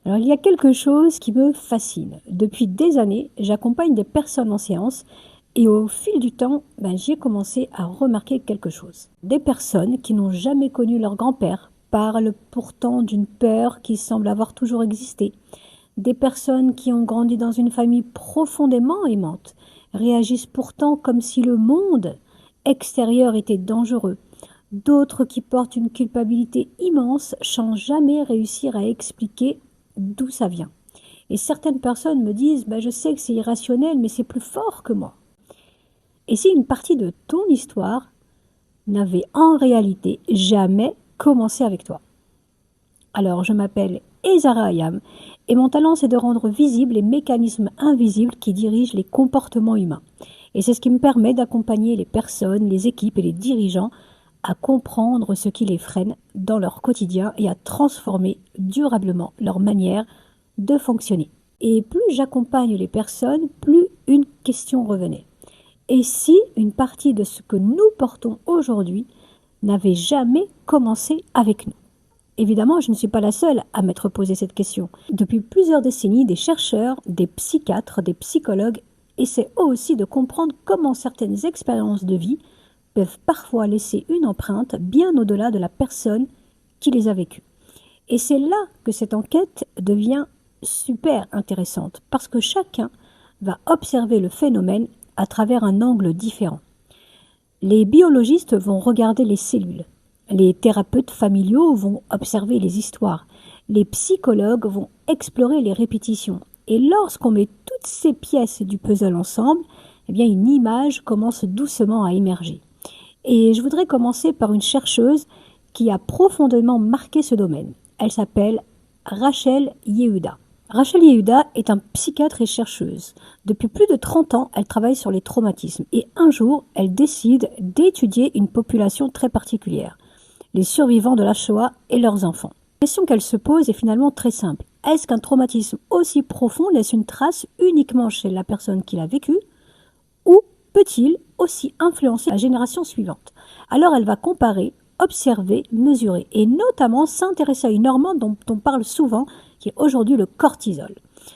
Alors, il y a quelque chose qui me fascine. Depuis des années, j'accompagne des personnes en séance et au fil du temps, j'ai commencé à remarquer quelque chose. Des personnes qui n'ont jamais connu leur grand-père parlent pourtant d'une peur qui semble avoir toujours existé. Des personnes qui ont grandi dans une famille profondément aimante réagissent pourtant comme si le monde extérieur était dangereux. D'autres qui portent une culpabilité immense sans jamais réussir à expliquer d'où ça vient. Et certaines personnes me disent je sais que c'est irrationnel, mais c'est plus fort que moi. Et si une partie de ton histoire n'avait en réalité jamais commencé avec toi? Alors, je m'appelle Ezara Ayam et mon talent, c'est de rendre visibles les mécanismes invisibles qui dirigent les comportements humains. Et c'est ce qui me permet d'accompagner les personnes, les équipes et les dirigeants à comprendre ce qui les freine dans leur quotidien et à transformer durablement leur manière de fonctionner. Et plus j'accompagne les personnes, plus une question revenait. Et si une partie de ce que nous portons aujourd'hui n'avait jamais commencé avec nous? Évidemment, je ne suis pas la seule à m'être posé cette question. Depuis plusieurs décennies, des chercheurs, des psychiatres, des psychologues essaient eux aussi de comprendre comment certaines expériences de vie peuvent parfois laisser une empreinte bien au-delà de la personne qui les a vécues. Et c'est là que cette enquête devient super intéressante, parce que chacun va observer le phénomène à travers un angle différent. Les biologistes vont regarder les cellules, les thérapeutes familiaux vont observer les histoires, les psychologues vont explorer les répétitions. Et lorsqu'on met toutes ces pièces du puzzle ensemble, une image commence doucement à émerger. Et je voudrais commencer par une chercheuse qui a profondément marqué ce domaine. Elle s'appelle Rachel Yehuda. Rachel Yehuda est un psychiatre et chercheuse. Depuis plus de 30 ans, elle travaille sur les traumatismes. Et un jour, elle décide d'étudier une population très particulière, les survivants de la Shoah et leurs enfants. La question qu'elle se pose est finalement très simple. Est-ce qu'un traumatisme aussi profond laisse une trace uniquement chez la personne qui l'a vécu, ou peut-il aussi influencer la génération suivante? Alors elle va comparer, observer, mesurer et notamment s'intéresser à une hormone dont on parle souvent, qui est aujourd'hui le cortisol.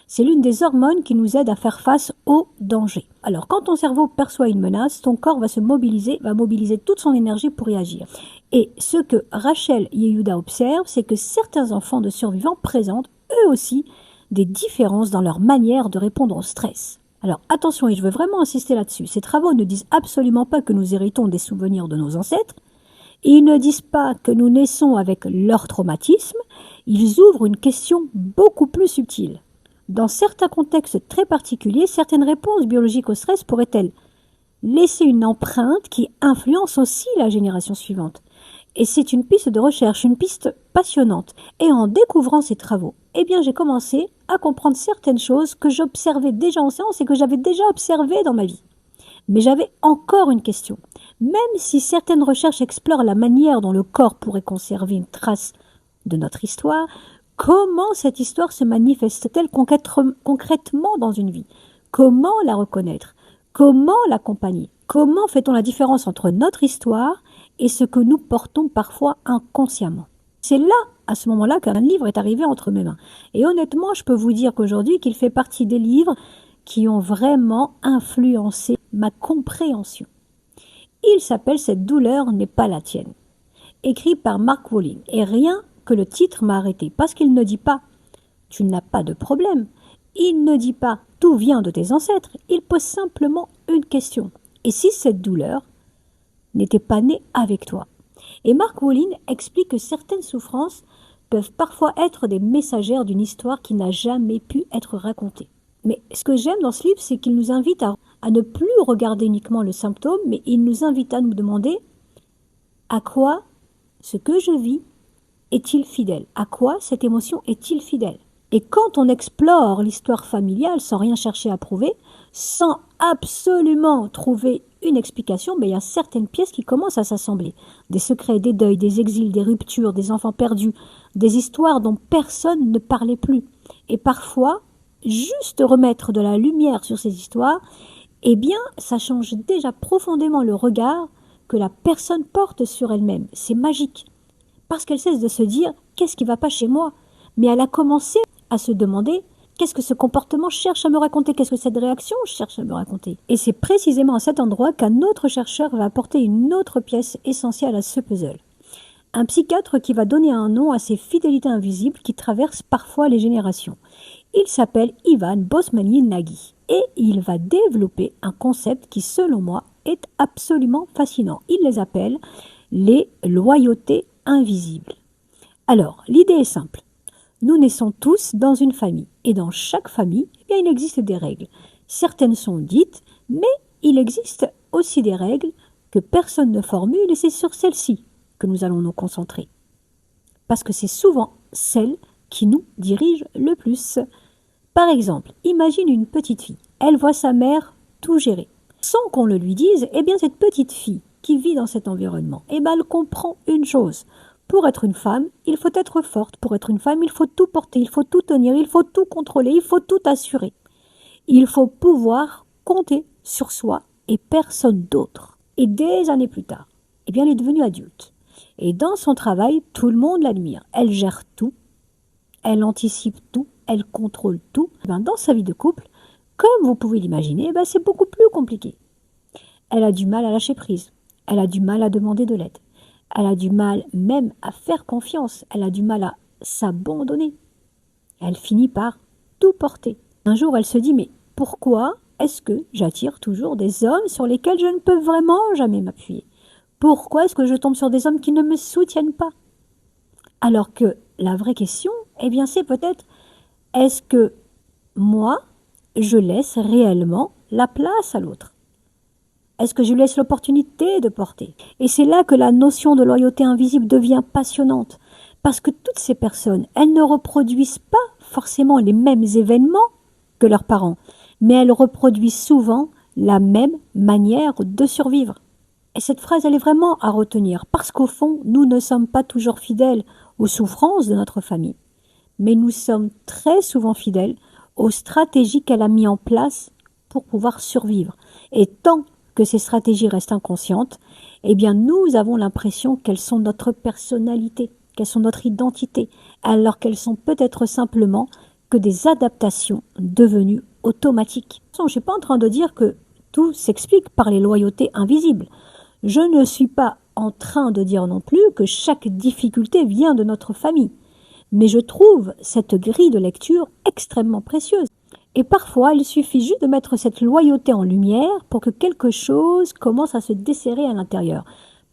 C'est l'une des hormones qui nous aide à faire face au danger. Alors quand ton cerveau perçoit une menace, ton corps va mobiliser toute son énergie pour y agir. Et ce que Rachel Yehuda observe, c'est que certains enfants de survivants présentent eux aussi des différences dans leur manière de répondre au stress. Alors attention, et je veux vraiment insister là-dessus, ces travaux ne disent absolument pas que nous héritons des souvenirs de nos ancêtres, ils ne disent pas que nous naissons avec leur traumatisme, ils ouvrent une question beaucoup plus subtile. Dans certains contextes très particuliers, certaines réponses biologiques au stress pourraient-elles laisser une empreinte qui influence aussi la génération suivante? Et c'est une piste de recherche, une piste passionnante. Et en découvrant ces travaux, j'ai commencé à comprendre certaines choses que j'observais déjà en séance et que j'avais déjà observées dans ma vie. Mais j'avais encore une question. Même si certaines recherches explorent la manière dont le corps pourrait conserver une trace de notre histoire, comment cette histoire se manifeste-t-elle concrètement dans une vie? Comment la reconnaître? Comment l'accompagner? Comment fait-on la différence entre notre histoire et ce que nous portons parfois inconsciemment? C'est là, à ce moment-là, qu'un livre est arrivé entre mes mains. Et honnêtement, je peux vous dire qu'aujourd'hui, qu'il fait partie des livres qui ont vraiment influencé ma compréhension. Il s'appelle « Cette douleur n'est pas la tienne », écrit par Mark Wolynn. Et rien que le titre m'a arrêté, parce qu'il ne dit pas « tu n'as pas de problème », il ne dit pas « tout vient de tes ancêtres », il pose simplement une question. Et si cette douleur n'était pas née avec toi? Et Mark Wolynn explique que certaines souffrances peuvent parfois être des messagères d'une histoire qui n'a jamais pu être racontée. Mais ce que j'aime dans ce livre, c'est qu'il nous invite à ne plus regarder uniquement le symptôme, mais il nous invite à nous demander à quoi ce que je vis est-il fidèle? À quoi cette émotion est-il fidèle? Et quand on explore l'histoire familiale sans rien chercher à prouver, sans absolument trouver une explication, il y a certaines pièces qui commencent à s'assembler. Des secrets, des deuils, des exils, des ruptures, des enfants perdus, des histoires dont personne ne parlait plus. Et parfois, juste remettre de la lumière sur ces histoires, ça change déjà profondément le regard que la personne porte sur elle-même. C'est magique. Parce qu'elle cesse de se dire « qu'est-ce qui ne va pas chez moi ?» Mais elle a commencé à se demander qu'est-ce que ce comportement cherche à me raconter, qu'est-ce que cette réaction cherche à me raconter. Et c'est précisément à cet endroit qu'un autre chercheur va apporter une autre pièce essentielle à ce puzzle. Un psychiatre qui va donner un nom à ces fidélités invisibles qui traversent parfois les générations. Il s'appelle Ivan Bosmani-Nagy et il va développer un concept qui, selon moi, est absolument fascinant. Il les appelle les loyautés invisibles. Alors, l'idée est simple. Nous naissons tous dans une famille et dans chaque famille, eh bien, il existe des règles. Certaines sont dites, mais il existe aussi des règles que personne ne formule et c'est sur celles-ci que nous allons nous concentrer. Parce que c'est souvent celles qui nous dirigent le plus. Par exemple, imagine une petite fille. Elle voit sa mère tout gérer. Sans qu'on le lui dise, eh bien cette petite fille qui vit dans cet environnement, eh bien elle comprend une chose. Pour être une femme, il faut être forte. Pour être une femme, il faut tout porter, il faut tout tenir, il faut tout contrôler, il faut tout assurer. Il faut pouvoir compter sur soi et personne d'autre. Et des années plus tard, eh bien elle est devenue adulte. Et dans son travail, tout le monde l'admire. Elle gère tout, elle anticipe tout, elle contrôle tout. Dans sa vie de couple, comme vous pouvez l'imaginer, c'est beaucoup plus compliqué. Elle a du mal à lâcher prise, elle a du mal à demander de l'aide, elle a du mal même à faire confiance, elle a du mal à s'abandonner. Elle finit par tout porter. Un jour, elle se dit, mais pourquoi est-ce que j'attire toujours des hommes sur lesquels je ne peux vraiment jamais m'appuyer ? Pourquoi est-ce que je tombe sur des hommes qui ne me soutiennent pas ? Alors que la vraie question, eh bien c'est peut-être, est-ce que moi, je laisse réellement la place à l'autre ? Est-ce que je lui laisse l'opportunité de porter ? Et c'est là que la notion de loyauté invisible devient passionnante. Parce que toutes ces personnes, elles ne reproduisent pas forcément les mêmes événements que leurs parents, mais elles reproduisent souvent la même manière de survivre. Et cette phrase, elle est vraiment à retenir, parce qu'au fond, nous ne sommes pas toujours fidèles aux souffrances de notre famille, mais nous sommes très souvent fidèles aux stratégies qu'elle a mises en place pour pouvoir survivre. Et tant que ces stratégies restent inconscientes, eh bien nous avons l'impression qu'elles sont notre personnalité, qu'elles sont notre identité, alors qu'elles sont peut-être simplement que des adaptations devenues automatiques. Je ne suis pas en train de dire que tout s'explique par les loyautés invisibles. Je ne suis pas en train de dire non plus que chaque difficulté vient de notre famille, mais je trouve cette grille de lecture extrêmement précieuse. Et parfois, il suffit juste de mettre cette loyauté en lumière pour que quelque chose commence à se desserrer à l'intérieur.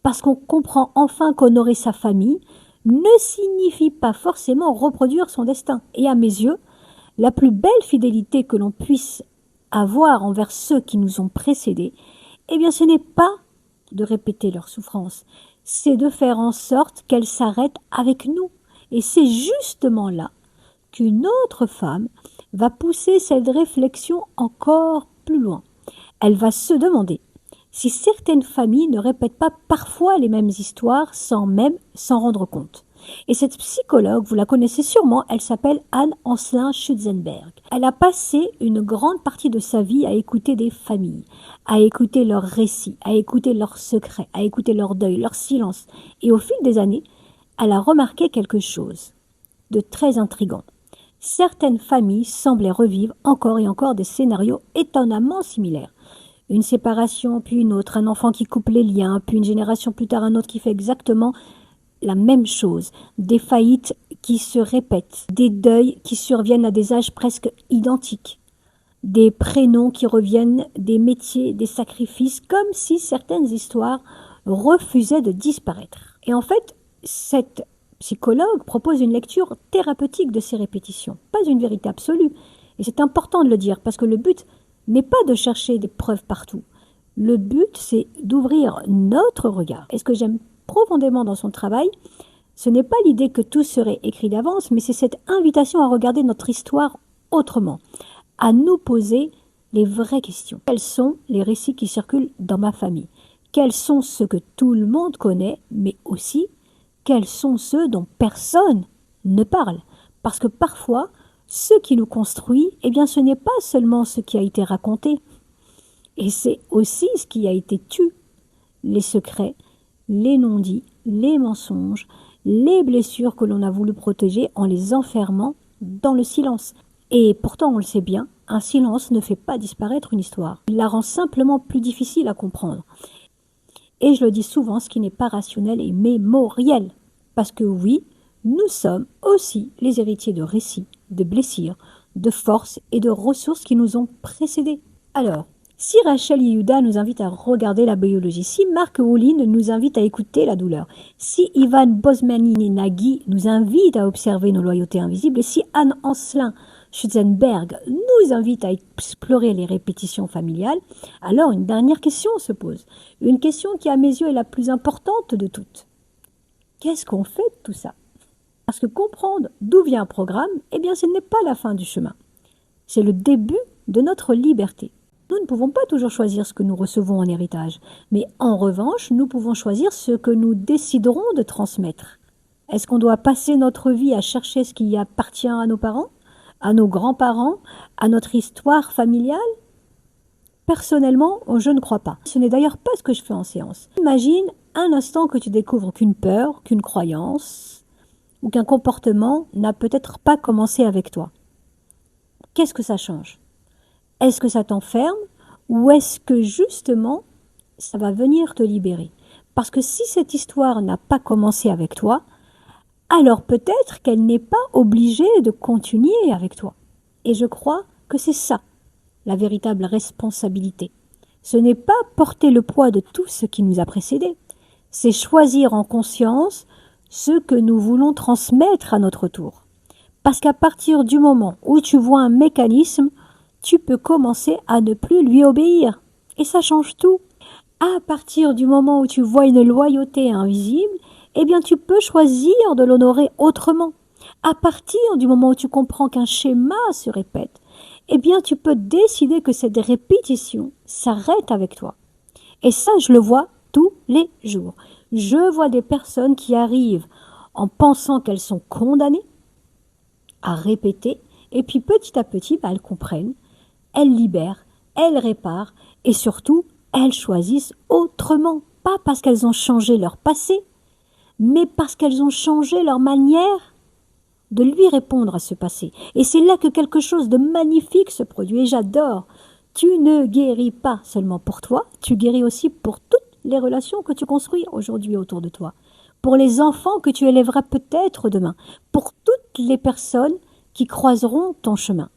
Parce qu'on comprend enfin qu'honorer sa famille ne signifie pas forcément reproduire son destin. Et à mes yeux, la plus belle fidélité que l'on puisse avoir envers ceux qui nous ont précédés, eh bien ce n'est pas de répéter leurs souffrances, c'est de faire en sorte qu'elles s'arrêtent avec nous. Et c'est justement là qu'une autre femme va pousser cette réflexion encore plus loin. Elle va se demander si certaines familles ne répètent pas parfois les mêmes histoires sans même s'en rendre compte. Et cette psychologue, vous la connaissez sûrement, elle s'appelle Anne Ancelin-Schutzenberg. Elle a passé une grande partie de sa vie à écouter des familles, à écouter leurs récits, à écouter leurs secrets, à écouter leur deuil, leur silence. Et au fil des années, elle a remarqué quelque chose de très intrigant. Certaines familles semblaient revivre encore et encore des scénarios étonnamment similaires. Une séparation, puis une autre, un enfant qui coupe les liens, puis une génération plus tard un autre qui fait exactement la même chose, des faillites qui se répètent, des deuils qui surviennent à des âges presque identiques, des prénoms qui reviennent, des métiers, des sacrifices, comme si certaines histoires refusaient de disparaître. Et en fait, cette psychologue propose une lecture thérapeutique de ces répétitions, pas une vérité absolue. Et c'est important de le dire, parce que le but n'est pas de chercher des preuves partout. Le but, c'est d'ouvrir notre regard. Et ce que j'aime profondément dans son travail, ce n'est pas l'idée que tout serait écrit d'avance, mais c'est cette invitation à regarder notre histoire autrement, à nous poser les vraies questions. Quels sont les récits qui circulent dans ma famille ? Quels sont ceux que tout le monde connaît, mais aussi quels sont ceux dont personne ne parle ? Parce que parfois, ce qui nous construit, eh bien, ce n'est pas seulement ce qui a été raconté, et c'est aussi ce qui a été tu, les secrets, les non-dits, les mensonges, les blessures que l'on a voulu protéger en les enfermant dans le silence. Et pourtant, on le sait bien, un silence ne fait pas disparaître une histoire. Il la rend simplement plus difficile à comprendre. Et je le dis souvent, ce qui n'est pas rationnel est mémoriel. Parce que oui, nous sommes aussi les héritiers de récits, de blessures, de forces et de ressources qui nous ont précédés. Alors, si Rachel Yehuda nous invite à regarder la biologie, si Marc Houlin nous invite à écouter la douleur, si Ivan Bosmani-Nagy nous invite à observer nos loyautés invisibles, et si Anne Ancelin Schutzenberg nous invite à explorer les répétitions familiales, alors une dernière question se pose. Une question qui, à mes yeux, est la plus importante de toutes. Qu'est-ce qu'on fait de tout ça? Parce que comprendre d'où vient un programme, eh bien, ce n'est pas la fin du chemin. C'est le début de notre liberté. Nous ne pouvons pas toujours choisir ce que nous recevons en héritage, mais en revanche, nous pouvons choisir ce que nous déciderons de transmettre. Est-ce qu'on doit passer notre vie à chercher ce qui appartient à nos parents, à nos grands-parents, à notre histoire familiale? Personnellement, je ne crois pas. Ce n'est d'ailleurs pas ce que je fais en séance. Imagine un instant que tu découvres qu'une peur, qu'une croyance ou qu'un comportement n'a peut-être pas commencé avec toi. Qu'est-ce que ça change? Est-ce que ça t'enferme ou est-ce que justement ça va venir te libérer? Parce que si cette histoire n'a pas commencé avec toi, alors peut-être qu'elle n'est pas obligée de continuer avec toi. Et je crois que c'est ça, la véritable responsabilité. Ce n'est pas porter le poids de tout ce qui nous a précédés, c'est choisir en conscience ce que nous voulons transmettre à notre tour. Parce qu'à partir du moment où tu vois un mécanisme, tu peux commencer à ne plus lui obéir. Et ça change tout. À partir du moment où tu vois une loyauté invisible, eh bien tu peux choisir de l'honorer autrement. À partir du moment où tu comprends qu'un schéma se répète, eh bien tu peux décider que cette répétition s'arrête avec toi. Et ça, je le vois tous les jours. Je vois des personnes qui arrivent en pensant qu'elles sont condamnées à répéter, et puis petit à petit, elles comprennent, elles libèrent, elles réparent, et surtout, elles choisissent autrement. Pas parce qu'elles ont changé leur passé, mais parce qu'elles ont changé leur manière de lui répondre à ce passé. Et c'est là que quelque chose de magnifique se produit, et j'adore. Tu ne guéris pas seulement pour toi, tu guéris aussi pour toutes les relations que tu construis aujourd'hui autour de toi, pour les enfants que tu élèveras peut-être demain, pour toutes les personnes qui croiseront ton chemin.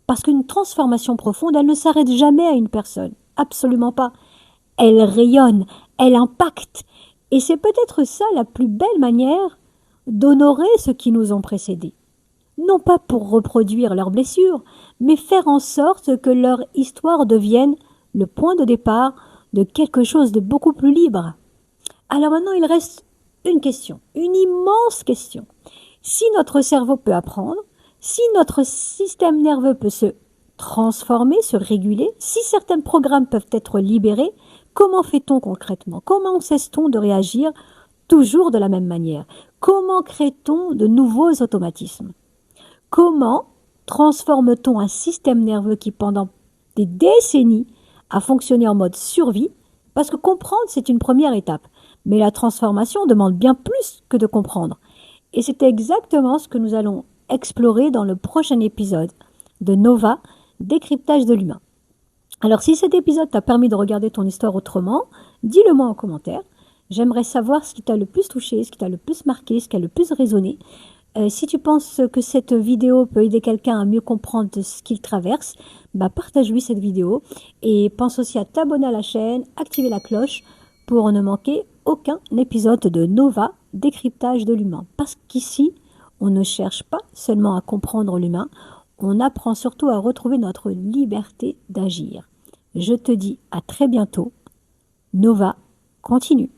Parce qu'une transformation profonde, elle ne s'arrête jamais à une personne, absolument pas. Elle rayonne, elle impacte, et c'est peut-être ça la plus belle manière d'honorer ceux qui nous ont précédés. Non pas pour reproduire leurs blessures, mais faire en sorte que leur histoire devienne le point de départ de quelque chose de beaucoup plus libre. Alors maintenant, il reste une question, une immense question. Si notre cerveau peut apprendre, si notre système nerveux peut se transformer, se réguler, si certains programmes peuvent être libérés, comment fait-on concrètement? Comment cesse-t-on de réagir toujours de la même manière? Comment crée-t-on de nouveaux automatismes? Comment transforme-t-on un système nerveux qui, pendant des décennies, a fonctionné en mode survie? Parce que comprendre, c'est une première étape. Mais la transformation demande bien plus que de comprendre. Et c'est exactement ce que nous allons explorer dans le prochain épisode de Nova, décryptage de l'humain. Alors si cet épisode t'a permis de regarder ton histoire autrement, dis-le moi en commentaire. J'aimerais savoir ce qui t'a le plus touché, ce qui t'a le plus marqué, ce qui a le plus résonné. Si tu penses que cette vidéo peut aider quelqu'un à mieux comprendre ce qu'il traverse, partage-lui cette vidéo. Et pense aussi à t'abonner à la chaîne, activer la cloche pour ne manquer aucun épisode de Nova, décryptage de l'humain. Parce qu'ici, on ne cherche pas seulement à comprendre l'humain, on apprend surtout à retrouver notre liberté d'agir. Je te dis à très bientôt. Nova continue.